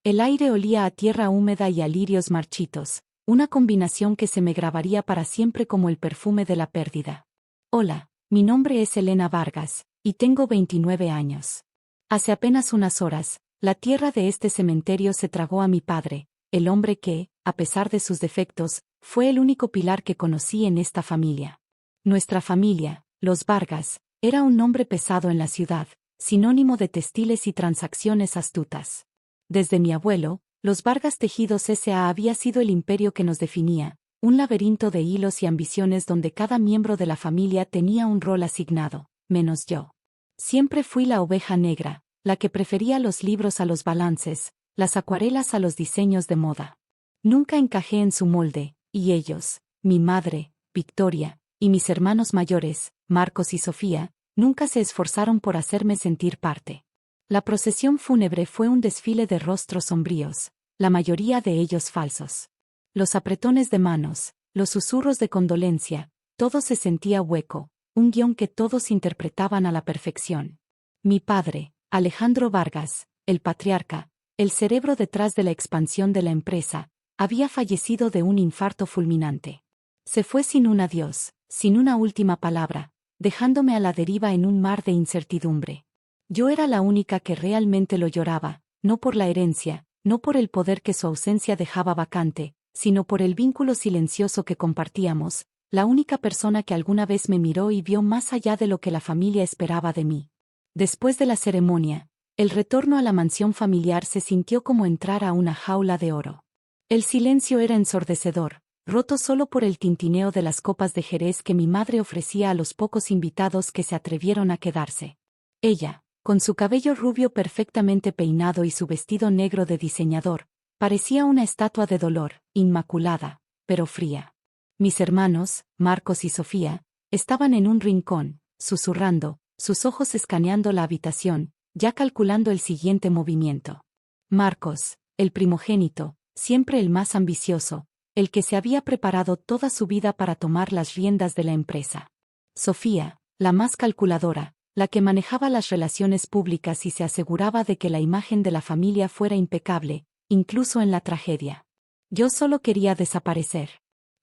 El aire olía a tierra húmeda y a lirios marchitos, una combinación que se me grabaría para siempre como el perfume de la pérdida. Hola, mi nombre es Elena Vargas, y tengo 29 años. Hace apenas unas horas, la tierra de este cementerio se tragó a mi padre, el hombre que, a pesar de sus defectos, fue el único pilar que conocí en esta familia. Nuestra familia, los Vargas, era un nombre pesado en la ciudad, sinónimo de textiles y transacciones astutas. Desde mi abuelo, los Vargas Tejidos S.A. había sido el imperio que nos definía, un laberinto de hilos y ambiciones donde cada miembro de la familia tenía un rol asignado, menos yo. Siempre fui la oveja negra, la que prefería los libros a los balances, las acuarelas a los diseños de moda. Nunca encajé en su molde, y ellos, mi madre, Victoria, y mis hermanos mayores, Marcos y Sofía, nunca se esforzaron por hacerme sentir parte. La procesión fúnebre fue un desfile de rostros sombríos, la mayoría de ellos falsos. Los apretones de manos, los susurros de condolencia, todo se sentía hueco, un guión que todos interpretaban a la perfección. Mi padre, Alejandro Vargas, el patriarca, el cerebro detrás de la expansión de la empresa, había fallecido de un infarto fulminante. Se fue sin un adiós, sin una última palabra, dejándome a la deriva en un mar de incertidumbre. Yo era la única que realmente lo lloraba, no por la herencia, no por el poder que su ausencia dejaba vacante, sino por el vínculo silencioso que compartíamos, la única persona que alguna vez me miró y vio más allá de lo que la familia esperaba de mí. Después de la ceremonia, el retorno a la mansión familiar se sintió como entrar a una jaula de oro. El silencio era ensordecedor, roto solo por el tintineo de las copas de Jerez que mi madre ofrecía a los pocos invitados que se atrevieron a quedarse. Ella, con su cabello rubio perfectamente peinado y su vestido negro de diseñador, parecía una estatua de dolor, inmaculada, pero fría. Mis hermanos, Marcos y Sofía, estaban en un rincón, susurrando, sus ojos escaneando la habitación, ya calculando el siguiente movimiento. Marcos, el primogénito, siempre el más ambicioso, el que se había preparado toda su vida para tomar las riendas de la empresa. Sofía, la más calculadora, la que manejaba las relaciones públicas y se aseguraba de que la imagen de la familia fuera impecable, incluso en la tragedia. Yo solo quería desaparecer.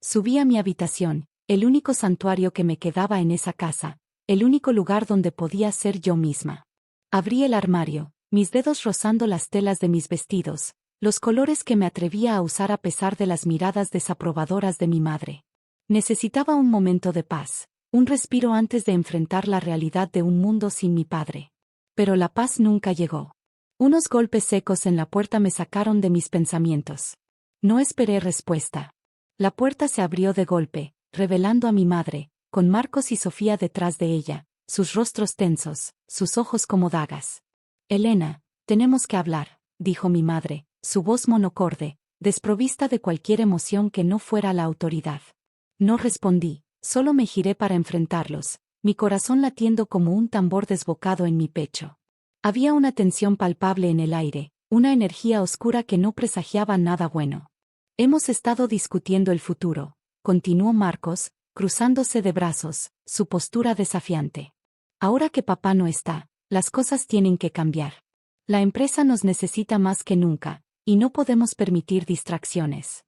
Subí a mi habitación, el único santuario que me quedaba en esa casa, el único lugar donde podía ser yo misma. Abrí el armario, mis dedos rozando las telas de mis vestidos, los colores que me atrevía a usar a pesar de las miradas desaprobadoras de mi madre. Necesitaba un momento de paz, un respiro antes de enfrentar la realidad de un mundo sin mi padre. Pero la paz nunca llegó. Unos golpes secos en la puerta me sacaron de mis pensamientos. No esperé respuesta. La puerta se abrió de golpe, revelando a mi madre, con Marcos y Sofía detrás de ella, sus rostros tensos, sus ojos como dagas. Elena, tenemos que hablar, dijo mi madre, su voz monocorde, desprovista de cualquier emoción que no fuera la autoridad. No respondí, solo me giré para enfrentarlos, mi corazón latiendo como un tambor desbocado en mi pecho. Había una tensión palpable en el aire, una energía oscura que no presagiaba nada bueno. Hemos estado discutiendo el futuro, continuó Marcos, cruzándose de brazos, su postura desafiante. Ahora que papá no está, las cosas tienen que cambiar. La empresa nos necesita más que nunca, y no podemos permitir distracciones.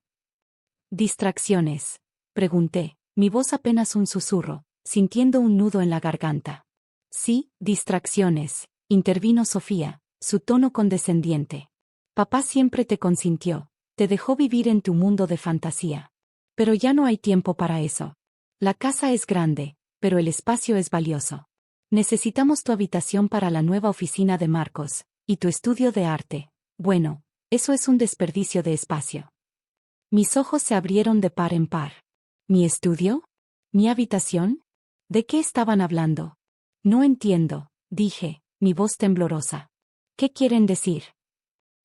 ¿Distracciones?, pregunté, mi voz apenas un susurro, sintiendo un nudo en la garganta. Sí, distracciones, intervino Sofía, su tono condescendiente. Papá siempre te consintió, te dejó vivir en tu mundo de fantasía. Pero ya no hay tiempo para eso. La casa es grande, pero el espacio es valioso. Necesitamos tu habitación para la nueva oficina de Marcos, y tu estudio de arte. Bueno, eso es un desperdicio de espacio. Mis ojos se abrieron de par en par. ¿Mi estudio? ¿Mi habitación? ¿De qué estaban hablando? No entiendo, dije, mi voz temblorosa. ¿Qué quieren decir?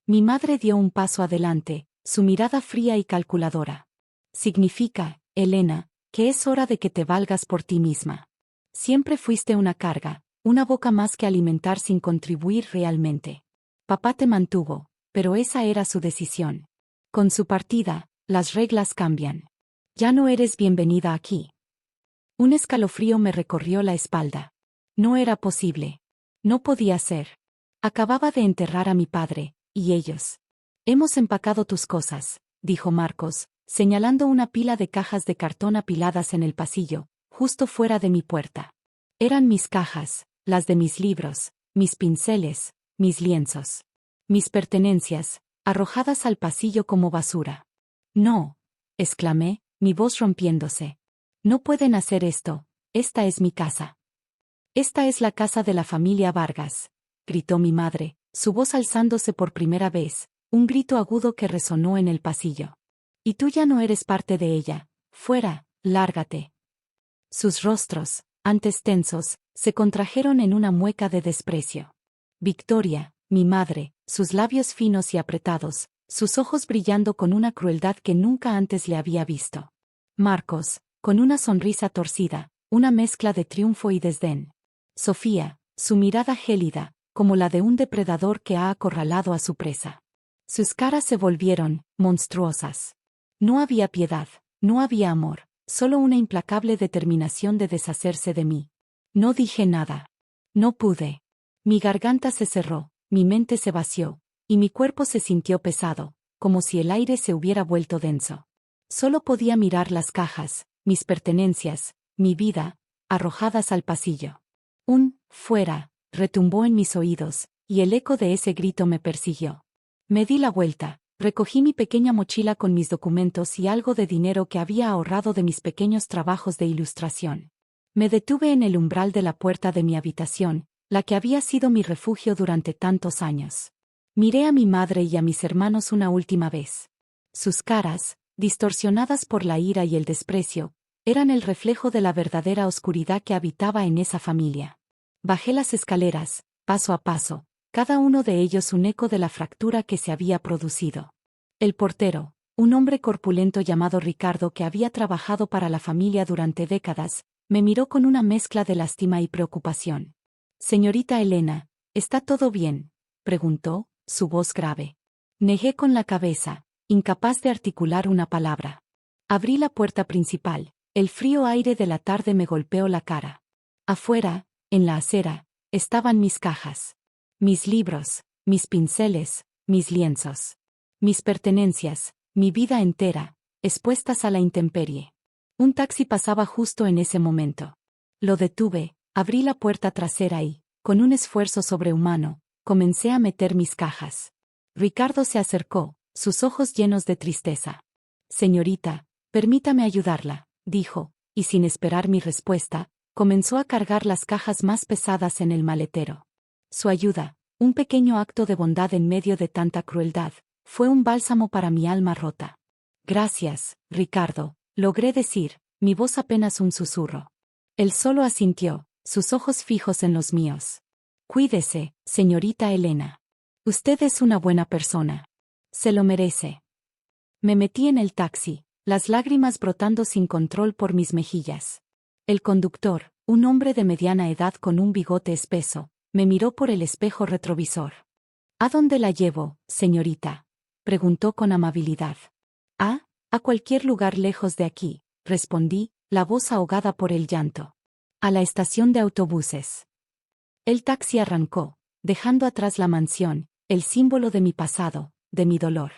Mi madre dio un paso adelante, su mirada fría y calculadora. Significa, Elena, que es hora de que te valgas por ti misma. Siempre fuiste una carga, una boca más que alimentar sin contribuir realmente. Papá te mantuvo, pero esa era su decisión. Con su partida, las reglas cambian. Ya no eres bienvenida aquí. Un escalofrío me recorrió la espalda. No era posible. No podía ser. Acababa de enterrar a mi padre, y ellos. Hemos empacado tus cosas, dijo Marcos, señalando una pila de cajas de cartón apiladas en el pasillo, justo fuera de mi puerta. Eran mis cajas, las de mis libros, mis pinceles, mis lienzos. Mis pertenencias, arrojadas al pasillo como basura. No, exclamé, mi voz rompiéndose. No pueden hacer esto, esta es mi casa. Esta es la casa de la familia Vargas, gritó mi madre, su voz alzándose por primera vez, un grito agudo que resonó en el pasillo. Y tú ya no eres parte de ella, fuera, lárgate. Sus rostros, antes tensos, se contrajeron en una mueca de desprecio. Victoria, mi madre, sus labios finos y apretados, sus ojos brillando con una crueldad que nunca antes le había visto. Marcos, con una sonrisa torcida, una mezcla de triunfo y desdén. Sofía, su mirada gélida, como la de un depredador que ha acorralado a su presa. Sus caras se volvieron monstruosas. No había piedad, no había amor, solo una implacable determinación de deshacerse de mí. No dije nada. No pude. Mi garganta se cerró, mi mente se vació, y mi cuerpo se sintió pesado, como si el aire se hubiera vuelto denso. Solo podía mirar las cajas, mis pertenencias, mi vida, arrojadas al pasillo. Fuera, retumbó en mis oídos, y el eco de ese grito me persiguió. Me di la vuelta, recogí mi pequeña mochila con mis documentos y algo de dinero que había ahorrado de mis pequeños trabajos de ilustración. Me detuve en el umbral de la puerta de mi habitación, la que había sido mi refugio durante tantos años. Miré a mi madre y a mis hermanos una última vez. Sus caras, distorsionadas por la ira y el desprecio, eran el reflejo de la verdadera oscuridad que habitaba en esa familia. Bajé las escaleras, paso a paso, cada uno de ellos un eco de la fractura que se había producido. El portero, un hombre corpulento llamado Ricardo que había trabajado para la familia durante décadas, me miró con una mezcla de lástima y preocupación. «Señorita Elena, ¿está todo bien?», preguntó, su voz grave. Negué con la cabeza, incapaz de articular una palabra. Abrí la puerta principal, el frío aire de la tarde me golpeó la cara. Afuera, en la acera, estaban mis cajas. Mis libros, mis pinceles, mis lienzos. Mis pertenencias, mi vida entera, expuestas a la intemperie. Un taxi pasaba justo en ese momento. Lo detuve, abrí la puerta trasera y, con un esfuerzo sobrehumano, comencé a meter mis cajas. Ricardo se acercó, sus ojos llenos de tristeza. «Señorita, permítame ayudarla», dijo, y sin esperar mi respuesta, comenzó a cargar las cajas más pesadas en el maletero. Su ayuda, un pequeño acto de bondad en medio de tanta crueldad, fue un bálsamo para mi alma rota. «Gracias, Ricardo», logré decir, mi voz apenas un susurro. Él solo asintió, sus ojos fijos en los míos. «Cuídese, señorita Elena. Usted es una buena persona. Se lo merece». Me metí en el taxi, las lágrimas brotando sin control por mis mejillas. El conductor, un hombre de mediana edad con un bigote espeso, me miró por el espejo retrovisor. «¿A dónde la llevo, señorita?», preguntó con amabilidad. «A cualquier lugar lejos de aquí», respondí, la voz ahogada por el llanto. «A la estación de autobuses». El taxi arrancó, dejando atrás la mansión, el símbolo de mi pasado, de mi dolor.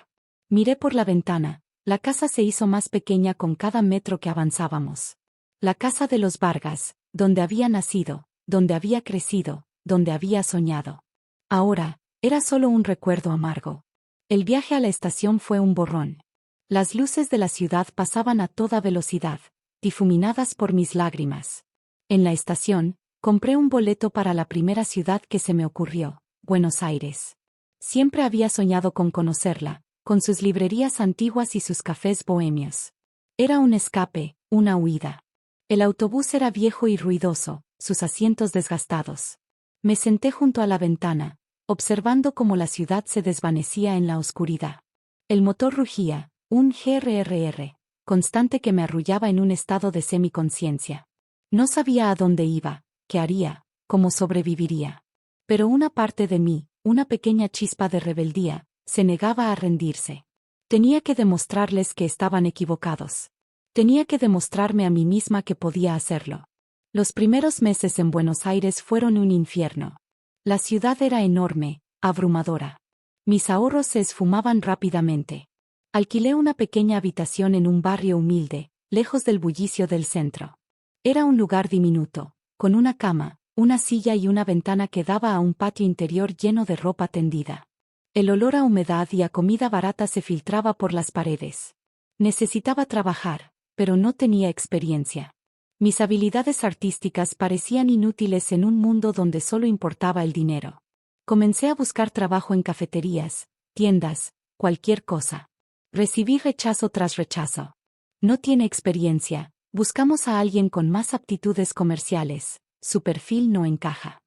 Miré por la ventana, la casa se hizo más pequeña con cada metro que avanzábamos. La casa de los Vargas, donde había nacido, donde había crecido, donde había soñado. Ahora, era solo un recuerdo amargo. El viaje a la estación fue un borrón. Las luces de la ciudad pasaban a toda velocidad, difuminadas por mis lágrimas. En la estación, compré un boleto para la primera ciudad que se me ocurrió, Buenos Aires. Siempre había soñado con conocerla, con sus librerías antiguas y sus cafés bohemios. Era un escape, una huida. El autobús era viejo y ruidoso, sus asientos desgastados. Me senté junto a la ventana, observando cómo la ciudad se desvanecía en la oscuridad. El motor rugía, un grrr constante que me arrullaba en un estado de semiconciencia. No sabía a dónde iba, qué haría, cómo sobreviviría. Pero una parte de mí, una pequeña chispa de rebeldía, se negaba a rendirse. Tenía que demostrarles que estaban equivocados. Tenía que demostrarme a mí misma que podía hacerlo. Los primeros meses en Buenos Aires fueron un infierno. La ciudad era enorme, abrumadora. Mis ahorros se esfumaban rápidamente. Alquilé una pequeña habitación en un barrio humilde, lejos del bullicio del centro. Era un lugar diminuto, con una cama, una silla y una ventana que daba a un patio interior lleno de ropa tendida. El olor a humedad y a comida barata se filtraba por las paredes. Necesitaba trabajar, pero no tenía experiencia. Mis habilidades artísticas parecían inútiles en un mundo donde solo importaba el dinero. Comencé a buscar trabajo en cafeterías, tiendas, cualquier cosa. Recibí rechazo tras rechazo. No tiene experiencia, buscamos a alguien con más aptitudes comerciales, su perfil no encaja.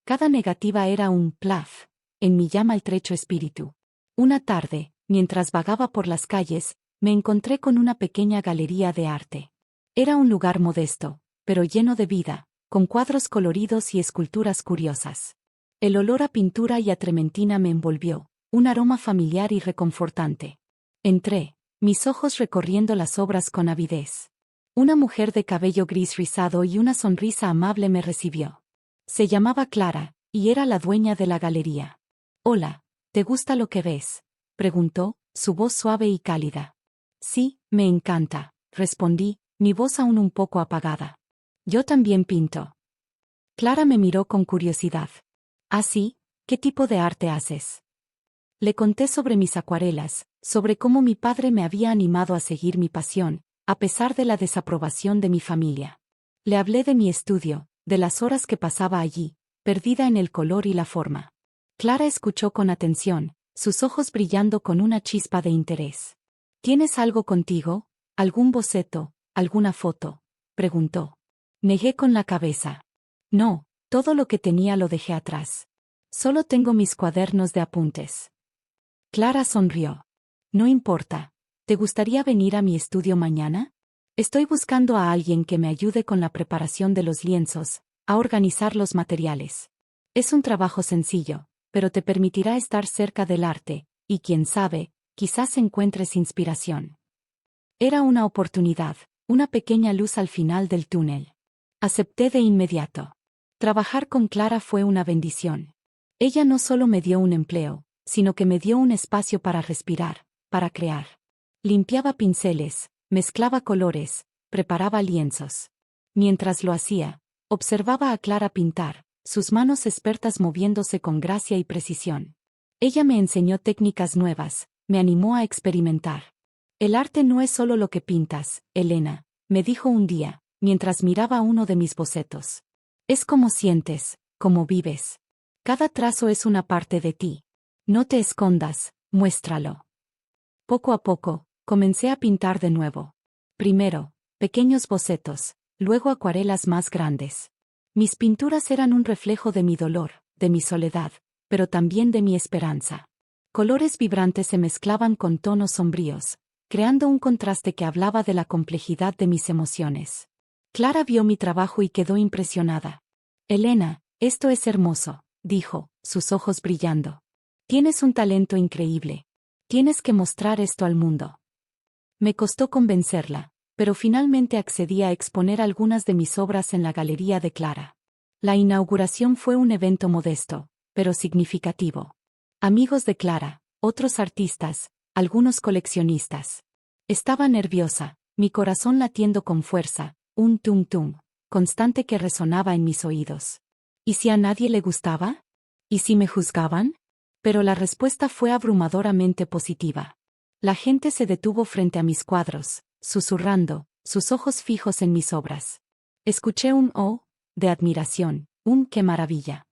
Cada negativa era un plaf en mi ya maltrecho espíritu. Una tarde, mientras vagaba por las calles, me encontré con una pequeña galería de arte. Era un lugar modesto, pero lleno de vida, con cuadros coloridos y esculturas curiosas. El olor a pintura y a trementina me envolvió, un aroma familiar y reconfortante. Entré, mis ojos recorriendo las obras con avidez. Una mujer de cabello gris rizado y una sonrisa amable me recibió. Se llamaba Clara, y era la dueña de la galería. «Hola, ¿te gusta lo que ves?», preguntó, su voz suave y cálida. «Sí, me encanta», respondí, mi voz aún un poco apagada. «Yo también pinto». Clara me miró con curiosidad. «¿Ah, sí? ¿Qué tipo de arte haces?». Le conté sobre mis acuarelas, sobre cómo mi padre me había animado a seguir mi pasión, a pesar de la desaprobación de mi familia. Le hablé de mi estudio, de las horas que pasaba allí, perdida en el color y la forma. Clara escuchó con atención, sus ojos brillando con una chispa de interés. «¿Tienes algo contigo? ¿Algún boceto, alguna foto?», preguntó. Negué con la cabeza. «No, todo lo que tenía lo dejé atrás. Solo tengo mis cuadernos de apuntes». Clara sonrió. «No importa. ¿Te gustaría venir a mi estudio mañana? Estoy buscando a alguien que me ayude con la preparación de los lienzos, a organizar los materiales. Es un trabajo sencillo, pero te permitirá estar cerca del arte, y quién sabe, quizás encuentres inspiración». Era una oportunidad, una pequeña luz al final del túnel. Acepté de inmediato. Trabajar con Clara fue una bendición. Ella no solo me dio un empleo, sino que me dio un espacio para respirar, para crear. Limpiaba pinceles, mezclaba colores, preparaba lienzos. Mientras lo hacía, observaba a Clara pintar, sus manos expertas moviéndose con gracia y precisión. Ella me enseñó técnicas nuevas, me animó a experimentar. «El arte no es solo lo que pintas, Elena», me dijo un día, mientras miraba uno de mis bocetos. «Es como sientes, como vives. Cada trazo es una parte de ti. No te escondas, muéstralo». Poco a poco, comencé a pintar de nuevo. Primero, pequeños bocetos, luego acuarelas más grandes. Mis pinturas eran un reflejo de mi dolor, de mi soledad, pero también de mi esperanza. Colores vibrantes se mezclaban con tonos sombríos, creando un contraste que hablaba de la complejidad de mis emociones. Clara vio mi trabajo y quedó impresionada. «Elena, esto es hermoso», dijo, sus ojos brillando. «Tienes un talento increíble. Tienes que mostrar esto al mundo». Me costó convencerla, pero finalmente accedí a exponer algunas de mis obras en la galería de Clara. La inauguración fue un evento modesto, pero significativo. Amigos de Clara, otros artistas, algunos coleccionistas. Estaba nerviosa, mi corazón latiendo con fuerza, un tum-tum constante que resonaba en mis oídos. ¿Y si a nadie le gustaba? ¿Y si me juzgaban? Pero la respuesta fue abrumadoramente positiva. La gente se detuvo frente a mis cuadros, susurrando, sus ojos fijos en mis obras. Escuché un «oh» de admiración, un «qué maravilla».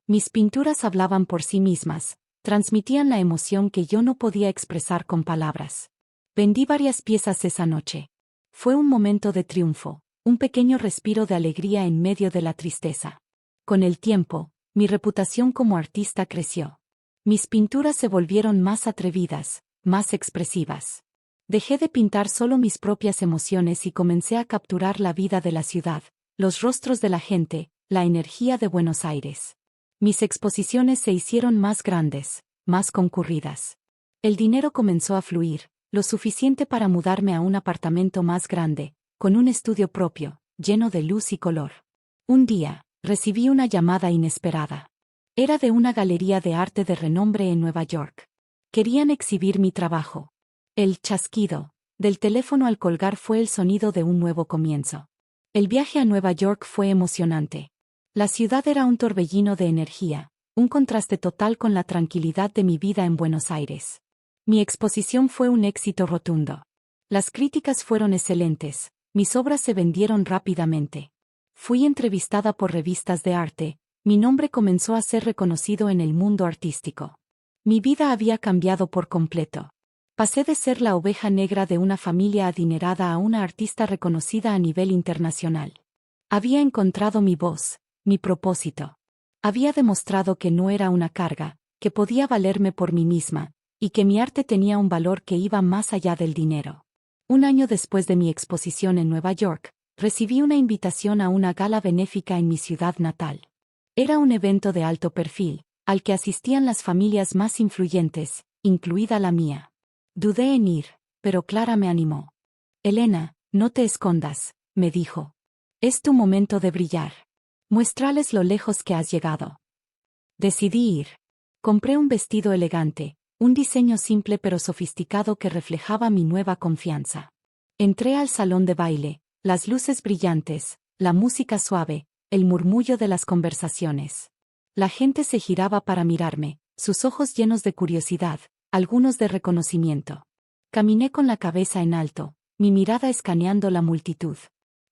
Mis pinturas hablaban por sí mismas, transmitían la emoción que yo no podía expresar con palabras. Vendí varias piezas esa noche. Fue un momento de triunfo, un pequeño respiro de alegría en medio de la tristeza. Con el tiempo, mi reputación como artista creció. Mis pinturas se volvieron más atrevidas, más expresivas. Dejé de pintar solo mis propias emociones y comencé a capturar la vida de la ciudad, los rostros de la gente, la energía de Buenos Aires. Mis exposiciones se hicieron más grandes, más concurridas. El dinero comenzó a fluir, lo suficiente para mudarme a un apartamento más grande, con un estudio propio, lleno de luz y color. Un día, recibí una llamada inesperada. Era de una galería de arte de renombre en Nueva York. Querían exhibir mi trabajo. El chasquido del teléfono al colgar fue el sonido de un nuevo comienzo. El viaje a Nueva York fue emocionante. La ciudad era un torbellino de energía, un contraste total con la tranquilidad de mi vida en Buenos Aires. Mi exposición fue un éxito rotundo. Las críticas fueron excelentes, mis obras se vendieron rápidamente. Fui entrevistada por revistas de arte, mi nombre comenzó a ser reconocido en el mundo artístico. Mi vida había cambiado por completo. Pasé de ser la oveja negra de una familia adinerada a una artista reconocida a nivel internacional. Había encontrado mi voz, mi propósito. Había demostrado que no era una carga, que podía valerme por mí misma, y que mi arte tenía un valor que iba más allá del dinero. Un año después de mi exposición en Nueva York, recibí una invitación a una gala benéfica en mi ciudad natal. Era un evento de alto perfil, al que asistían las familias más influyentes, incluida la mía. Dudé en ir, pero Clara me animó. Elena, no te escondas, me dijo. Es tu momento de brillar. Muéstrales lo lejos que has llegado. Decidí ir. Compré un vestido elegante, un diseño simple pero sofisticado que reflejaba mi nueva confianza. Entré al salón de baile, las luces brillantes, la música suave, el murmullo de las conversaciones. La gente se giraba para mirarme, sus ojos llenos de curiosidad, algunos de reconocimiento. Caminé con la cabeza en alto, mi mirada escaneando la multitud.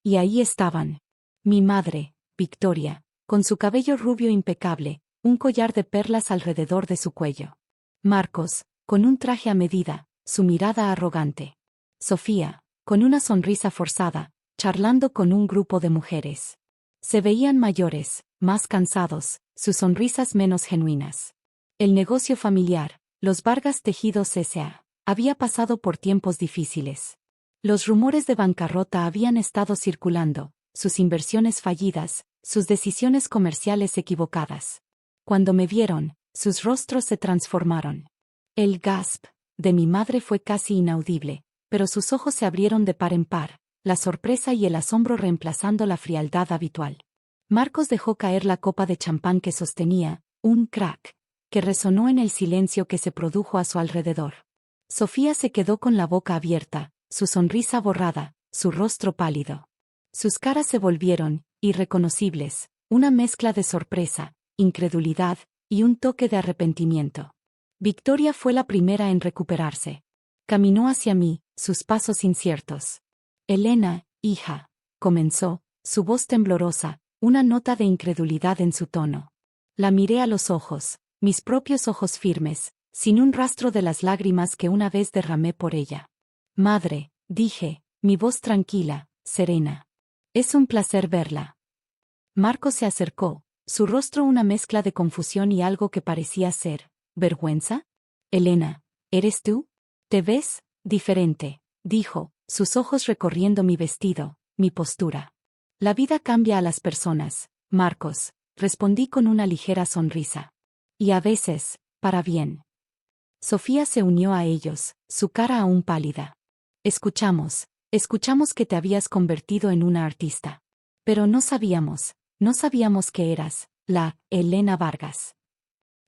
Y ahí estaban. Mi madre, Victoria, con su cabello rubio impecable, un collar de perlas alrededor de su cuello. Marcos, con un traje a medida, su mirada arrogante. Sofía, con una sonrisa forzada, charlando con un grupo de mujeres. Se veían mayores, más cansados, sus sonrisas menos genuinas. El negocio familiar, los Vargas Tejidos S.A., había pasado por tiempos difíciles. Los rumores de bancarrota habían estado circulando, sus inversiones fallidas, sus decisiones comerciales equivocadas. Cuando me vieron, sus rostros se transformaron. El gasp de mi madre fue casi inaudible, pero sus ojos se abrieron de par en par, la sorpresa y el asombro reemplazando la frialdad habitual. Marcos dejó caer la copa de champán que sostenía, un crack, que resonó en el silencio que se produjo a su alrededor. Sofía se quedó con la boca abierta, su sonrisa borrada, su rostro pálido. Sus caras se volvieron, irreconocibles, una mezcla de sorpresa, incredulidad, y un toque de arrepentimiento. Victoria fue la primera en recuperarse. Caminó hacia mí, sus pasos inciertos. Elena, hija, comenzó, su voz temblorosa, una nota de incredulidad en su tono. La miré a los ojos, mis propios ojos firmes, sin un rastro de las lágrimas que una vez derramé por ella. Madre, dije, mi voz tranquila, serena. Es un placer verla. Marcos se acercó, su rostro una mezcla de confusión y algo que parecía ser, ¿vergüenza? Elena, ¿eres tú? ¿Te ves diferente?, dijo, sus ojos recorriendo mi vestido, mi postura. La vida cambia a las personas, Marcos, respondí con una ligera sonrisa. Y a veces, para bien. Sofía se unió a ellos, su cara aún pálida. Escuchamos que te habías convertido en una artista. Pero no sabíamos que eras, la Elena Vargas.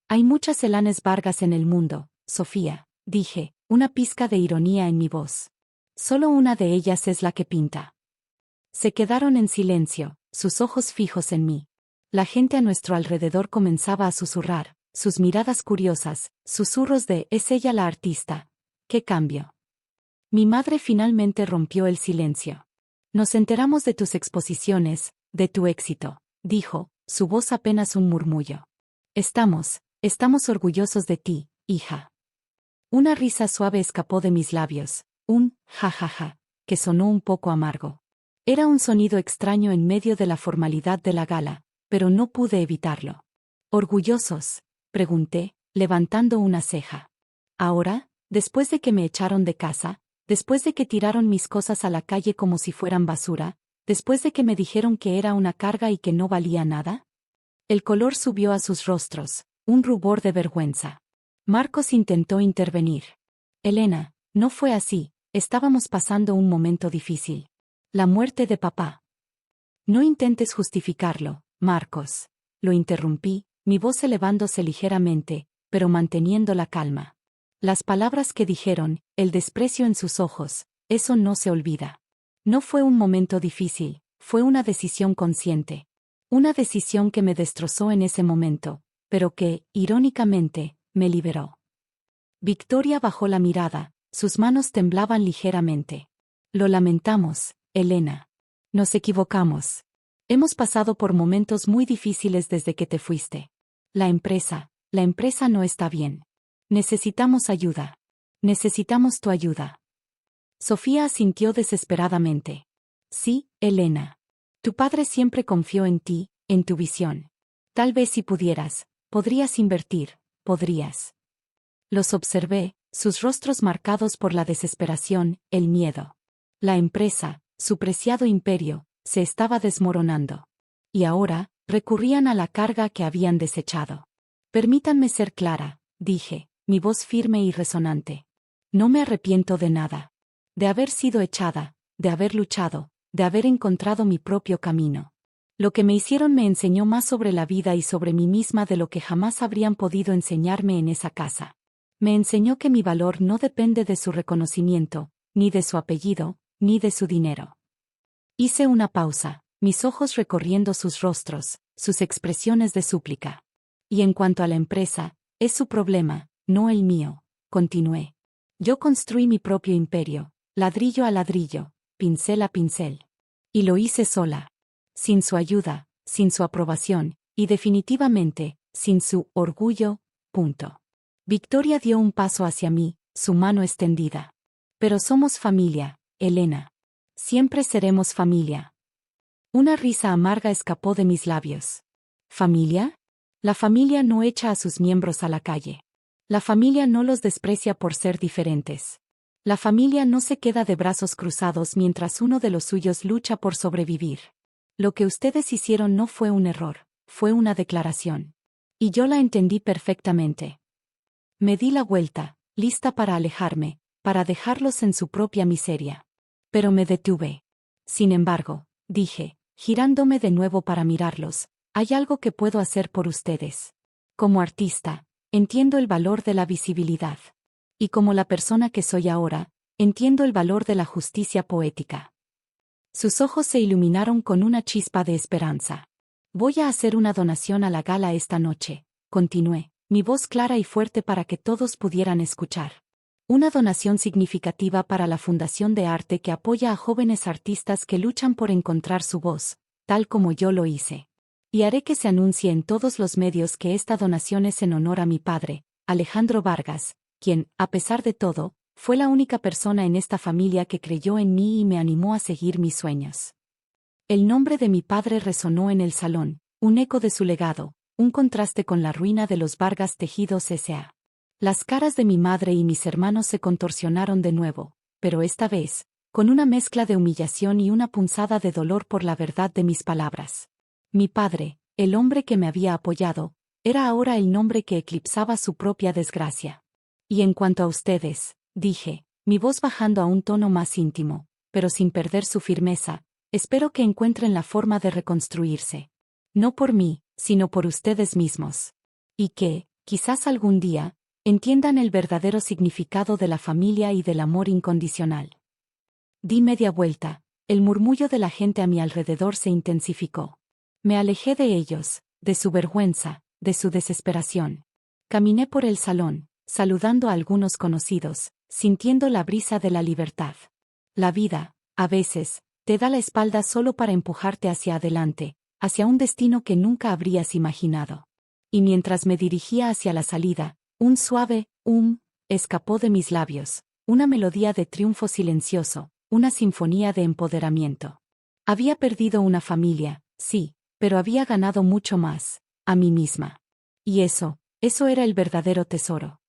Hay muchas Elanes Vargas en el mundo, Sofía, dije, una pizca de ironía en mi voz. Solo una de ellas es la que pinta. Se quedaron en silencio, sus ojos fijos en mí. La gente a nuestro alrededor comenzaba a susurrar, sus miradas curiosas, susurros de «¿Es ella la artista? ¿Qué cambio?». Mi madre finalmente rompió el silencio. Nos enteramos de tus exposiciones, de tu éxito, dijo, su voz apenas un murmullo. Estamos orgullosos de ti, hija. Una risa suave escapó de mis labios, un ja, que sonó un poco amargo. Era un sonido extraño en medio de la formalidad de la gala, pero no pude evitarlo. ¿Orgullosos?, pregunté, levantando una ceja. Ahora, después de que me echaron de casa, después de que tiraron mis cosas a la calle como si fueran basura, después de que me dijeron que era una carga y que no valía nada. El color subió a sus rostros, un rubor de vergüenza. Marcos intentó intervenir. Elena, no fue así, estábamos pasando un momento difícil. La muerte de papá. No intentes justificarlo, Marcos. Lo interrumpí, mi voz elevándose ligeramente, pero manteniendo la calma. Las palabras que dijeron, el desprecio en sus ojos, eso no se olvida. No fue un momento difícil, fue una decisión consciente. Una decisión que me destrozó en ese momento, pero que, irónicamente, me liberó. Victoria bajó la mirada, sus manos temblaban ligeramente. Lo lamentamos, Elena. Nos equivocamos. Hemos pasado por momentos muy difíciles desde que te fuiste. La empresa no está bien. Necesitamos ayuda. Necesitamos tu ayuda. Sofía asintió desesperadamente. Sí, Elena. Tu padre siempre confió en ti, en tu visión. Tal vez si pudieras, podrías invertir, podrías. Los observé, sus rostros marcados por la desesperación, el miedo. La empresa, su preciado imperio, se estaba desmoronando. Y ahora, recurrían a la carga que habían desechado. Permítanme ser clara, dije, mi voz firme y resonante. No me arrepiento de nada. De haber sido echada, de haber luchado, de haber encontrado mi propio camino. Lo que me hicieron me enseñó más sobre la vida y sobre mí misma de lo que jamás habrían podido enseñarme en esa casa. Me enseñó que mi valor no depende de su reconocimiento, ni de su apellido, ni de su dinero. Hice una pausa, mis ojos recorriendo sus rostros, sus expresiones de súplica. Y en cuanto a la empresa, es su problema, no el mío, continué. Yo construí mi propio imperio, ladrillo a ladrillo, pincel a pincel. Y lo hice sola. Sin su ayuda, sin su aprobación, y definitivamente, sin su orgullo, punto. Victoria dio un paso hacia mí, su mano extendida. Pero somos familia, Elena. Siempre seremos familia. Una risa amarga escapó de mis labios. ¿Familia? La familia no echa a sus miembros a la calle. La familia no los desprecia por ser diferentes. La familia no se queda de brazos cruzados mientras uno de los suyos lucha por sobrevivir. Lo que ustedes hicieron no fue un error, fue una declaración. Y yo la entendí perfectamente. Me di la vuelta, lista para alejarme, para dejarlos en su propia miseria. Pero me detuve. Sin embargo, dije, girándome de nuevo para mirarlos, hay algo que puedo hacer por ustedes. Como artista, entiendo el valor de la visibilidad. Y como la persona que soy ahora, entiendo el valor de la justicia poética. Sus ojos se iluminaron con una chispa de esperanza. Voy a hacer una donación a la gala esta noche, continué, mi voz clara y fuerte para que todos pudieran escuchar. Una donación significativa para la Fundación de Arte que apoya a jóvenes artistas que luchan por encontrar su voz, tal como yo lo hice. Y haré que se anuncie en todos los medios que esta donación es en honor a mi padre, Alejandro Vargas, quien, a pesar de todo, fue la única persona en esta familia que creyó en mí y me animó a seguir mis sueños. El nombre de mi padre resonó en el salón, un eco de su legado, un contraste con la ruina de los Vargas Tejidos S.A. Las caras de mi madre y mis hermanos se contorsionaron de nuevo, pero esta vez, con una mezcla de humillación y una punzada de dolor por la verdad de mis palabras. Mi padre, el hombre que me había apoyado, era ahora el nombre que eclipsaba su propia desgracia. Y en cuanto a ustedes, dije, mi voz bajando a un tono más íntimo, pero sin perder su firmeza, espero que encuentren la forma de reconstruirse. No por mí, sino por ustedes mismos. Y que, quizás algún día, entiendan el verdadero significado de la familia y del amor incondicional. Di media vuelta, el murmullo de la gente a mi alrededor se intensificó. Me alejé de ellos, de su vergüenza, de su desesperación. Caminé por el salón, saludando a algunos conocidos, sintiendo la brisa de la libertad. La vida, a veces, te da la espalda solo para empujarte hacia adelante, hacia un destino que nunca habrías imaginado. Y mientras me dirigía hacia la salida, un suave escapó de mis labios, una melodía de triunfo silencioso, una sinfonía de empoderamiento. Había perdido una familia, sí, pero había ganado mucho más, a mí misma. Y eso era el verdadero tesoro.